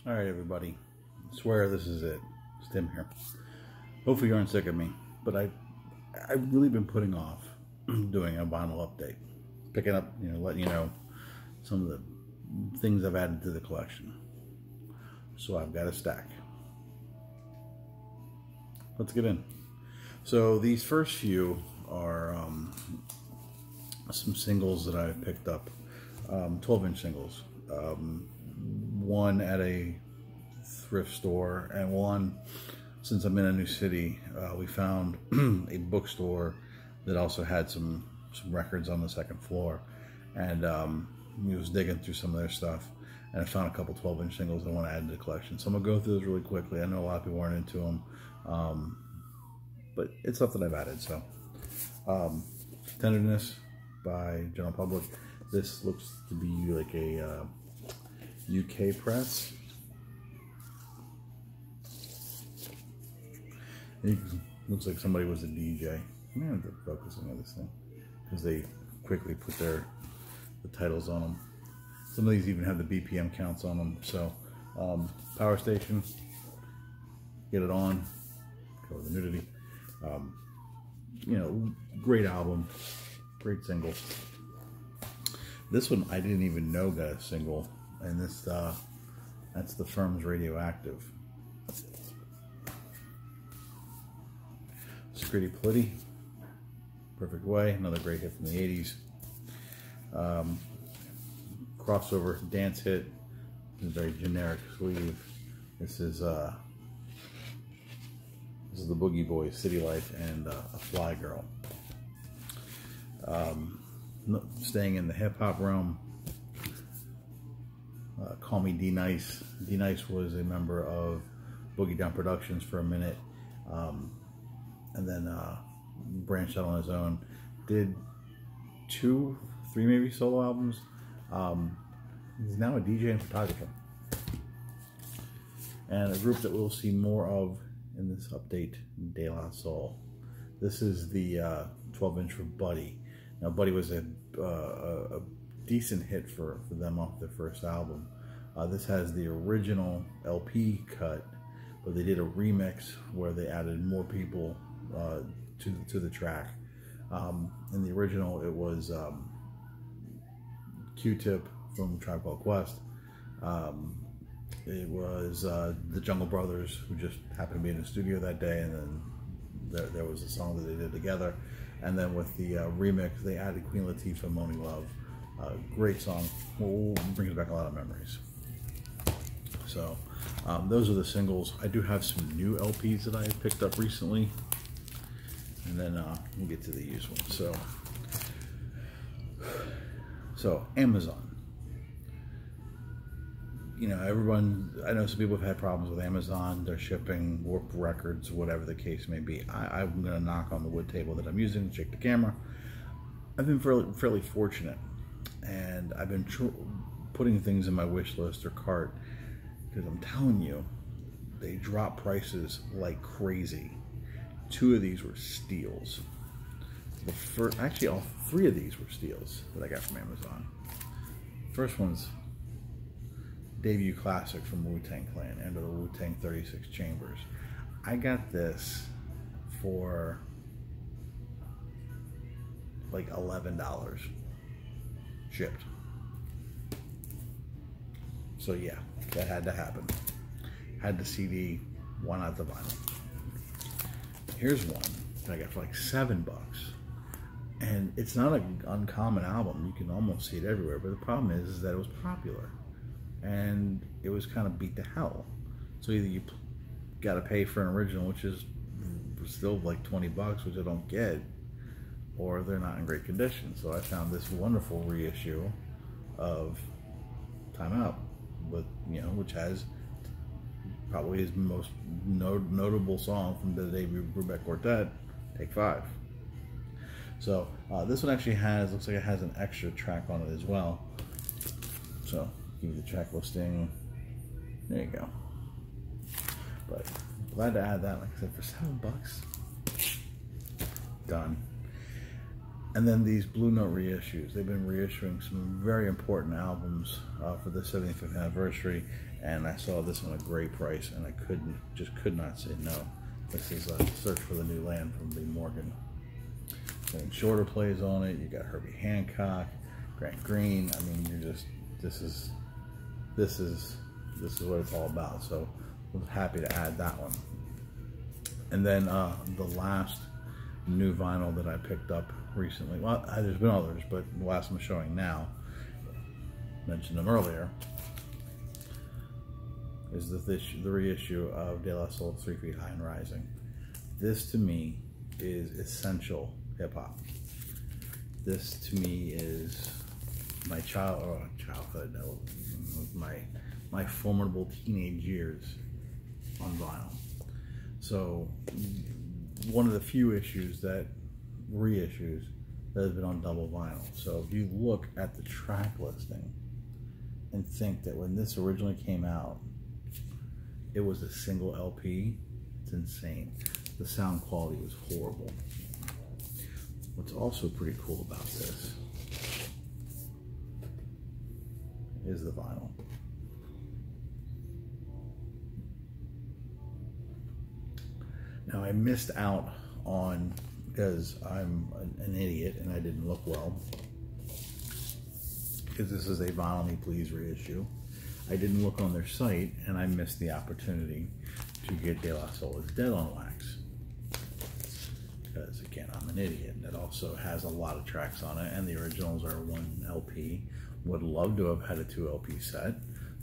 Alright everybody, I swear this is it. It's Tim here. Hopefully you aren't sick of me, but I've really been putting off doing a vinyl update. Picking up, letting you know some of the things I've added to the collection. So I've got a stack. Let's get in. So these first few are some singles that I've picked up, 12-inch singles. One at a thrift store, and one, since I'm in a new city, we found a bookstore that also had some records on the second floor, and we was digging through some of their stuff, and I found a couple 12-inch singles I want to add to the collection. So I'm gonna go through those really quickly. I know a lot of people aren't into them, but it's stuff that I've added. So Tenderness by General Public. This looks to be like a UK press. It looks like somebody was a DJ. I'm gonna have to focusing on this thing because they quickly put the titles on them. Some of these even have the BPM counts on them. So Power Station, Get It On, cover the nudity. Great album, great single. This one I didn't pretty know got a single, and this that's The Firm's Radioactive. Scritti Politti, Perfect Way, another great hit from the 80s. Crossover dance hit, a very generic sleeve. This is the Boogie Boys, City Life, and A Fly Girl. Staying in the hip hop realm, Call Me D Nice. D Nice was a member of Boogie Down Productions for a minute, and then branched out on his own. Did 2, 3 maybe solo albums. He's now a DJ and photographer. And a group that we'll see more of in this update, De La Soul. This is the 12-inch for Buddy. Now Buddy was a decent hit for them off their first album. This has the original LP cut, but they did a remix where they added more people to the track. In the original, it was Q-Tip from Tribe Called Quest. It was the Jungle Brothers, who just happened to be in the studio that day, and then there was a song that they did together. And then with the remix, they added Queen Latifah, Moaning Love. Great song. Brings back a lot of memories. So those are the singles. I do have some new LPs that I have picked up recently, and then we'll get to the used ones. So Amazon. Everyone, I know some people have had problems with Amazon. They're shipping warped records, whatever the case may be. I'm going to knock on the wood table that I'm using to check the camera. I've been fairly fortunate, and I've been putting things in my wish list or cart, because I'm telling you, they drop prices like crazy. 2 of these were steals. Actually, all 3 of these were steals that I got from Amazon. First one's debut classic from Wu-Tang Clan, Enter the Wu-Tang 36 Chambers. I got this for like $11 shipped. So yeah, that had to happen. Had the CD, why not the vinyl? Here's one that I got for like $7. And it's not an uncommon album. You can almost see it everywhere, but the problem is that it was popular. And it was kind of beat to hell. So either you got to pay for an original, which is still like $20, which I don't get, or they're not in great condition. So I found this wonderful reissue of Time Out, which has probably his most notable song from the debut Brubeck Quartet, Take 5. So this one actually looks like it has an extra track on it as well. So give you the track listing. There you go. But glad to add that, like I said, for $7. Done. And then these Blue Note reissues. They've been reissuing some very important albums for the 75th anniversary. and I saw this one a great price, and I could not say no. This is Search for the New Land from Lee Morgan. And Shorter plays on it. You got Herbie Hancock, Grant Green. I mean, you're just this is what it's all about. So I'm happy to add that one. And then the last new vinyl that I picked up recently. Well, there's been others, but the last I'm showing now, mentioned them earlier, is the reissue of De La Soul 3 Feet High and Rising. This to me is essential hip hop. This to me is my childhood, my formidable teenage years on vinyl. So one of the few reissues that has been on double vinyl. So if you look at the track listing and think that when this originally came out, it was a single LP, it's insane. The sound quality was horrible. What's also pretty cool about this is the vinyl. Now I missed out on, because I'm an idiot and I didn't look well, because this is a Violin Plays reissue. I didn't look on their site, and I missed the opportunity to get De La Soul is Dead on wax. Because again, I'm an idiot. It also has a lot of tracks on it, and the originals are 1 LP. Would love to have had a 2 LP set,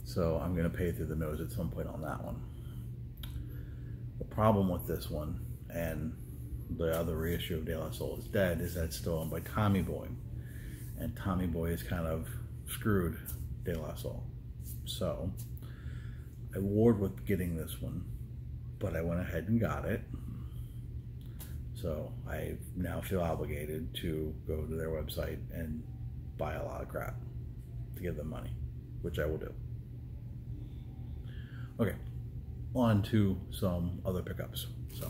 so I'm going to pay through the nose at some point on that one. The problem with this one and the other reissue of De La Soul is Dead is that it's still owned by Tommy Boy, and Tommy Boy is kind of screwed De La Soul. So I warred with getting this one, but I went ahead and got it. So I now feel obligated to go to their website and buy a lot of crap to give them money, which I will do. Okay, on to some other pickups. So,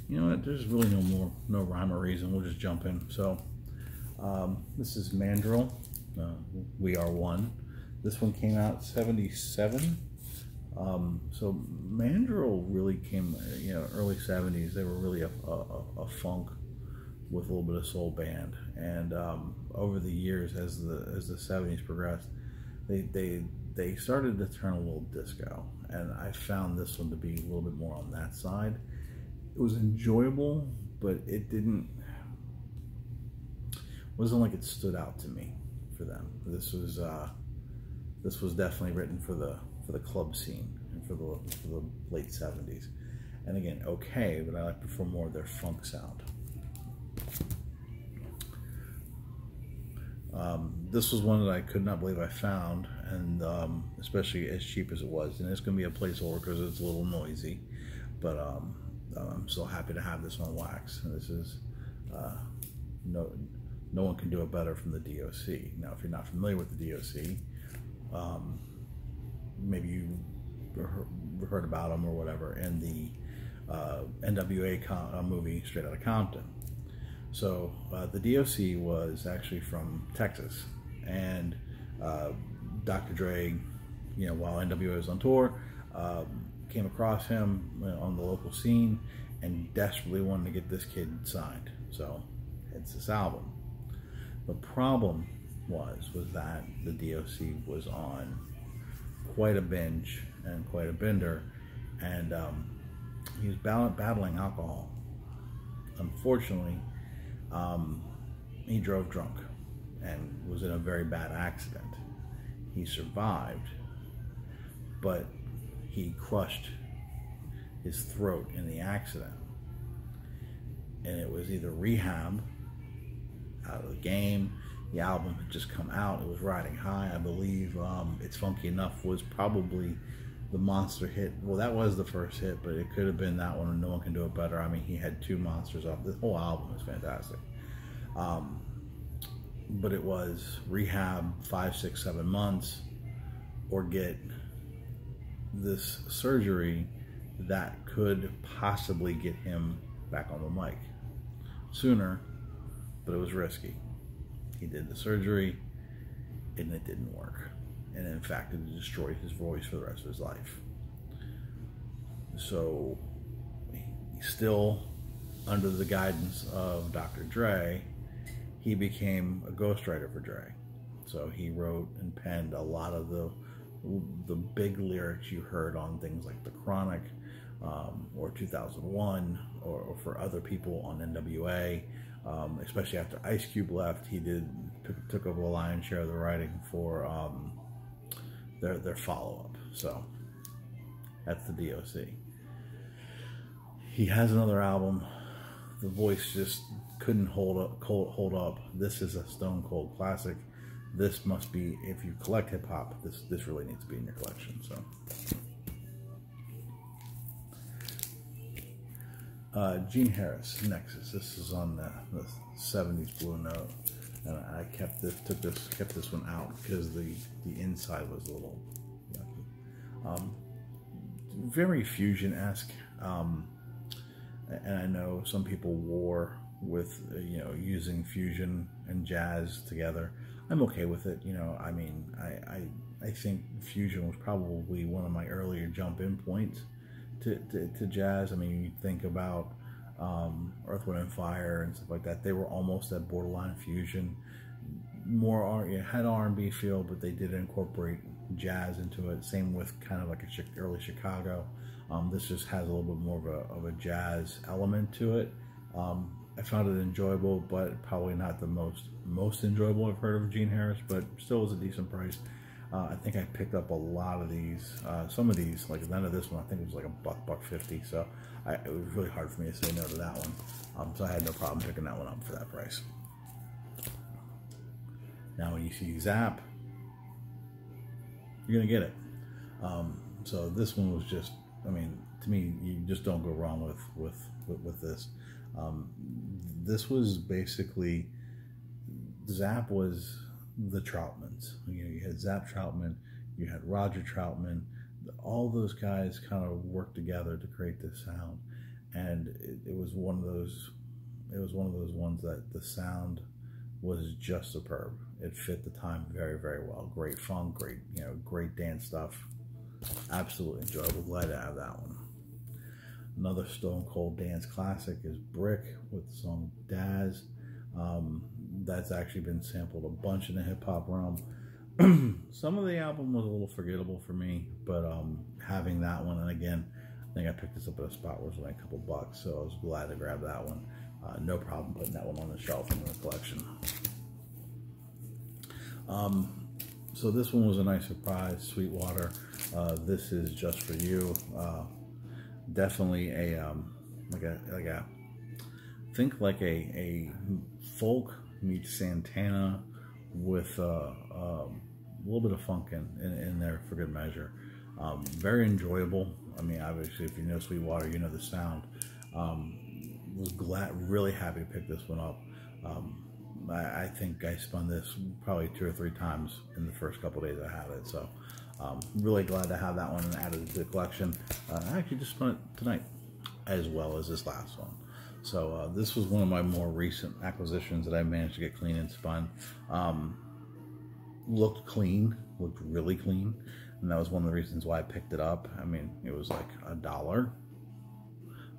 you know what? There's really no rhyme or reason. We'll just jump in. So, this is Mandrake. We Are One. This one came out 77. So Mandrake really came, early 70s. They were really a funk with a little bit of soul band, and over the years, as the 70s progressed, they started to turn a little disco, and I found this one to be a little bit more on that side. It was enjoyable, but it wasn't like it stood out to me for them. This was definitely written for the club scene and for the late 70s. And again, okay, but I prefer more of their funk sound. This was one that I could not believe I found, and especially as cheap as it was. And it's going to be a placeholder because it's a little noisy, but I'm so happy to have this on wax. And this is no one can do it better from the DOC. Now, if you're not familiar with the DOC, maybe you heard about them or whatever in the NWA movie Straight Outta Compton. So the DOC was actually from Texas, and Dr. Dre, while NWA was on tour, came across him on the local scene and desperately wanted to get this kid signed. So it's this album. The problem was that the DOC was on quite a binge and quite a bender, and he was battling alcohol. Unfortunately, he drove drunk and was in a very bad accident. He survived, but he crushed his throat in the accident, and it was either rehab, out of the game. The album had just come out. It was riding high. I believe It's Funky Enough was probably the monster hit. Well, that was the first hit, but it could have been that one, and No One Can Do It Better. I mean, he had 2 monsters off. This whole album is fantastic. But it was rehab 5, 6, 7 months, or get this surgery that could possibly get him back on the mic sooner, but it was risky. He did the surgery, and it didn't work. And in fact, it destroyed his voice for the rest of his life. So, still under the guidance of Dr. Dre, he became a ghostwriter for Dre. So he wrote and penned a lot of the big lyrics you heard on things like The Chronic, or 2001, or for other people on NWA. Especially after Ice Cube left, he took over the lion's share of the writing for their follow-up. So that's the DOC. He has another album. The voice just couldn't hold up. This is a stone cold classic. This must be, if you collect hip hop, this really needs to be in your collection. So, Gene Harris, Nexus. This is on the 70s Blue Note, and I kept this one out because the inside was a little yucky. Very fusion-esque. And I know some people war with, using fusion and jazz together. I'm okay with it. I mean, I think fusion was probably one of my earlier jump-in points to jazz. I mean, you think about Earth, Wind, and Fire and stuff like that. They were almost at borderline fusion. More had R&B feel, but they did incorporate jazz into it. Same with kind of like early Chicago. This just has a little bit more of a jazz element to it. I found it enjoyable, but probably not the most enjoyable I've heard of Gene Harris, but still was a decent price. I think I picked up a lot of these. Some of these, like none of this one, I think it was like $1.50. So it was really hard for me to say no to that one. So I had no problem picking that one up for that price. Now when you see Zapp, you're gonna get it. So this one was just, I mean, to me, you just don't go wrong with this. This was basically, Zapp was the Troutmans. You had Zapp Troutman, you had Roger Troutman. All those guys kind of worked together to create this sound, and it was one of those. It was one of those ones that the sound was just superb. It fit the time very, very well. Great funk, great dance stuff. Absolutely enjoyable. Glad to have that one. Another stone cold dance classic is Brick with the song Daz. That's actually been sampled a bunch in the hip hop realm. Some of the album was a little forgettable for me, but having that one, and again, I think I picked this up at a spot where it was only a couple bucks, so I was glad to grab that one. No problem putting that one on the shelf in the collection. So this one was a nice surprise, Sweetwater. This is just for you. Definitely think like a folk meets Santana with a little bit of funk in there for good measure. Very enjoyable. I mean, obviously, if you know Sweetwater, you know the sound. Was really happy to pick this one up. I think I spun this probably 2 or 3 times in the first couple days I had it. So really glad to have that one added to the collection. I actually just spun it tonight, as well as this last one. So this was one of my more recent acquisitions that I managed to get clean and spun. Looked clean, looked really clean, and that was one of the reasons why I picked it up. I mean, it was like $1,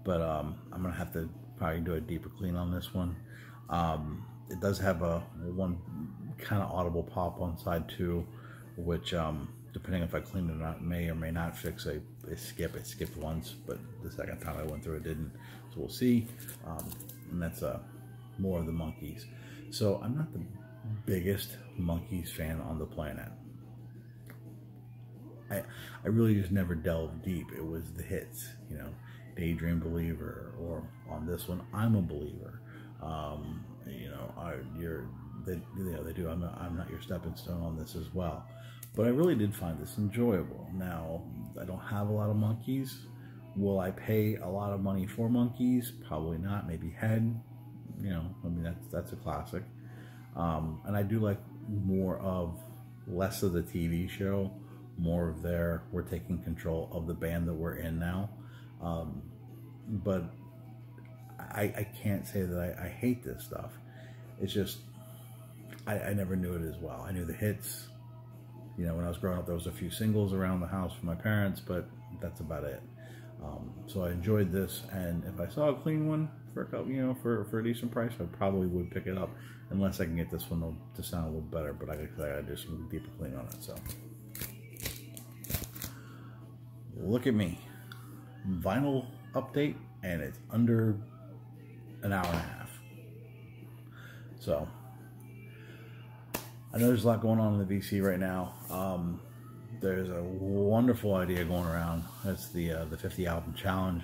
but I'm gonna have to probably do a deeper clean on this one. It does have one kind of audible pop on side 2, which depending if I clean it or not, may or may not fix a skip. It skipped once, but the second time I went through it didn't. So we'll see. And that's more of the Monkees. So I'm not the biggest Monkees fan on the planet. I really just never delved deep. It was the hits, Daydream Believer, or on this one, I'm a Believer. They do I'm Not Your Stepping Stone on this as well. But I really did find this enjoyable. Now, I don't have a lot of Monkees. Will I pay a lot of money for Monkees? Probably not. Maybe Head. I mean, that's a classic. And I do like less of the TV show, more of we're taking control of the band that we're in now. But I can't say that I hate this stuff. It's just, I never knew it as well. I knew the hits. You know, when I was growing up, there was a few singles around the house for my parents, but that's about it. So I enjoyed this, and if I saw a clean one for a couple, you know, for a decent price, I probably would pick it up, unless I can get this one to sound a little better. But I gotta do some deeper clean on it. So look at me, vinyl update, and it's under an hour and a half. So I know there's a lot going on in the VC right now. There's a wonderful idea going around. That's the 50 album challenge.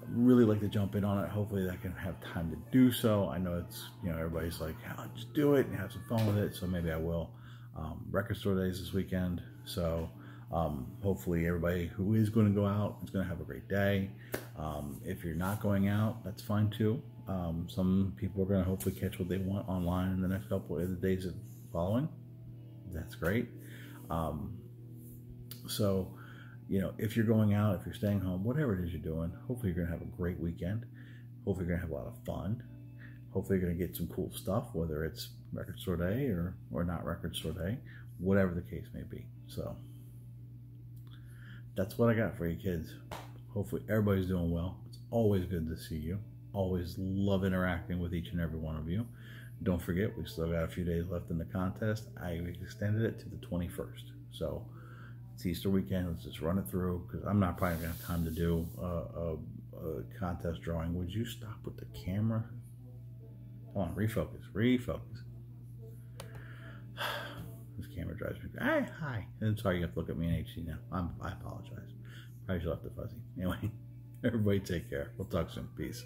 Really like to jump in on it. Hopefully I can have time to do so. I know it's, you know, everybody's like, oh, just do it and have some fun with it. So maybe I will. Record store days this weekend. So hopefully everybody who is going to go out is going to have a great day. If you're not going out, that's fine too. Some people are going to hopefully catch what they want online in the next couple of the days following. That's great. So, you know, if you're going out, if you're staying home, whatever it is you're doing, hopefully you're going to have a great weekend. Hopefully you're going to have a lot of fun. Hopefully you're going to get some cool stuff, whether it's record store day or not record store day, whatever the case may be. So that's what I got for you, kids. Hopefully everybody's doing well. It's always good to see you. Always love interacting with each and every one of you. Don't forget, we still got a few days left in the contest. I extended it to the 21st. So it's Easter weekend. Let's just run it through, because I'm not probably going to have time to do a contest drawing. Would you stop with the camera? Come on, refocus. This camera drives me. Hi. I'm sorry you have to look at me in HD now. I apologize. Probably should have left it fuzzy. Anyway, everybody take care. We'll talk soon. Peace.